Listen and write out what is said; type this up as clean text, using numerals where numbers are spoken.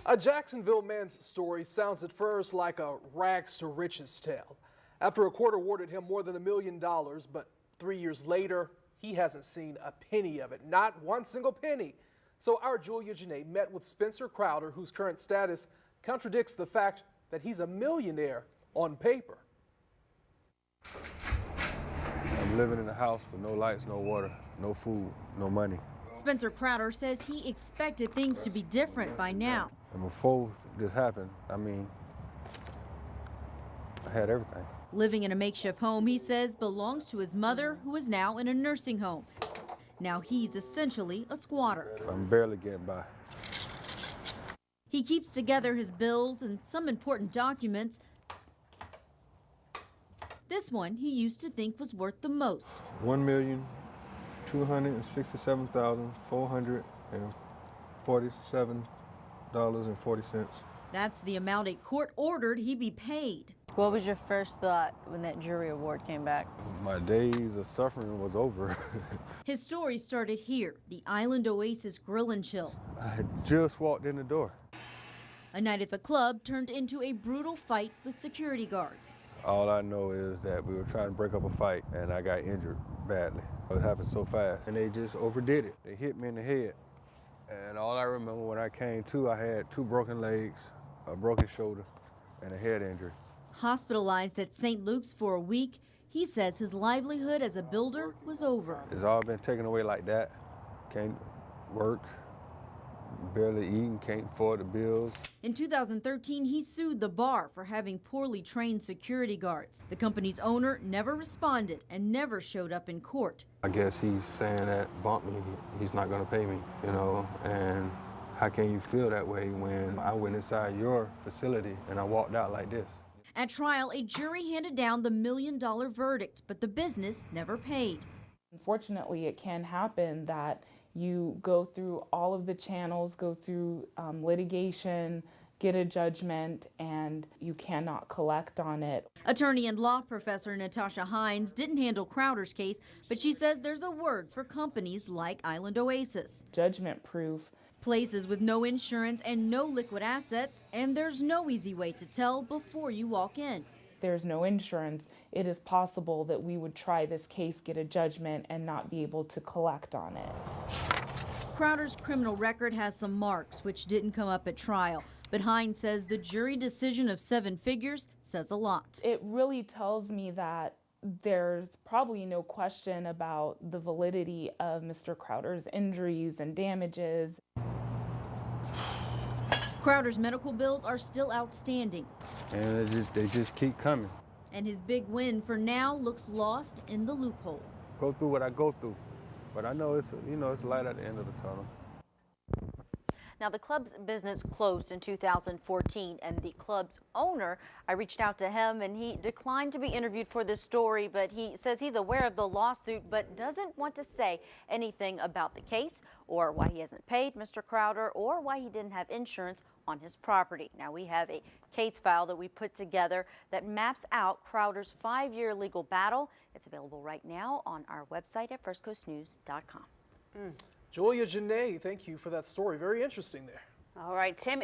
A Jacksonville man's story sounds at first like a rags to riches tale. After a court awarded him more than $1 million, but 3 years later, he hasn't seen a penny of it, not one single penny. So our Julia Janae met with Spencer Crowder, whose current status contradicts the fact that he's a millionaire on paper. I'm living in a house with no lights, no water, no food, no money. Spencer Crowder says he expected things to be different by now. And before this happened, I had everything. Living in a makeshift home, he says, belongs to his mother, who is now in a nursing home. Now he's essentially a squatter. I'm barely getting by. He keeps together his bills and some important documents. This one he used to think was worth the most. $1,267,447.40. That's the amount a court ordered he be paid. What was your first thought when that jury award came back? My days of suffering was over. His story started here, the Island Oasis Grill and Chill. I had just walked in the door. A night at the club turned into a brutal fight with security guards. All I know is that we were trying to break up a fight and I got injured badly. It happened so fast and they just overdid it. They hit me in the head. And all I remember when I came to, I had 2 broken legs, a broken shoulder, and a head injury. Hospitalized at St. Luke's for a week, he says his livelihood as a builder was over. It's all been taken away like that. Can't work, barely eating, can't afford the bills. In 2013, he sued the bar for having poorly trained security guards. The company's owner never responded and never showed up in court. I guess he's saying that bumped me, he's not gonna pay me, you know, and how can you feel that way when I went inside your facility and I walked out like this? At trial, a jury handed down the $1 million verdict, but the business never paid. Unfortunately, it can happen that you go through all of the channels, go through litigation, get a judgment, and you cannot collect on it. Attorney and law professor Natashia Hines didn't handle Crowder's case, but she says there's a word for companies like Island Oasis. Judgment proof. Places with no insurance and no liquid assets, and there's no easy way to tell before you walk in. If there's no insurance, it is possible that we would try this case, get a judgment, and not be able to collect on it. Crowder's criminal record has some marks which didn't come up at trial, but Hines says the jury decision of 7 figures says a lot. It really tells me that there's probably no question about the validity of Mr. Crowder's injuries and damages. Crowder's medical bills are still outstanding. And they just keep coming. And his big win for now looks lost in the loophole. Go through what I go through, but I know it's light at the end of the tunnel. Now, the club's business closed in 2014, and the club's owner, I reached out to him, and he declined to be interviewed for this story, but he says he's aware of the lawsuit, but doesn't want to say anything about the case or why he hasn't paid Mr. Crowder or why he didn't have insurance on his property. Now, we have a case file that we put together that maps out Crowder's 5-year legal battle. It's available right now on our website at firstcoastnews.com. Julia Janae, thank you for that story. Very interesting there. All right, Tim.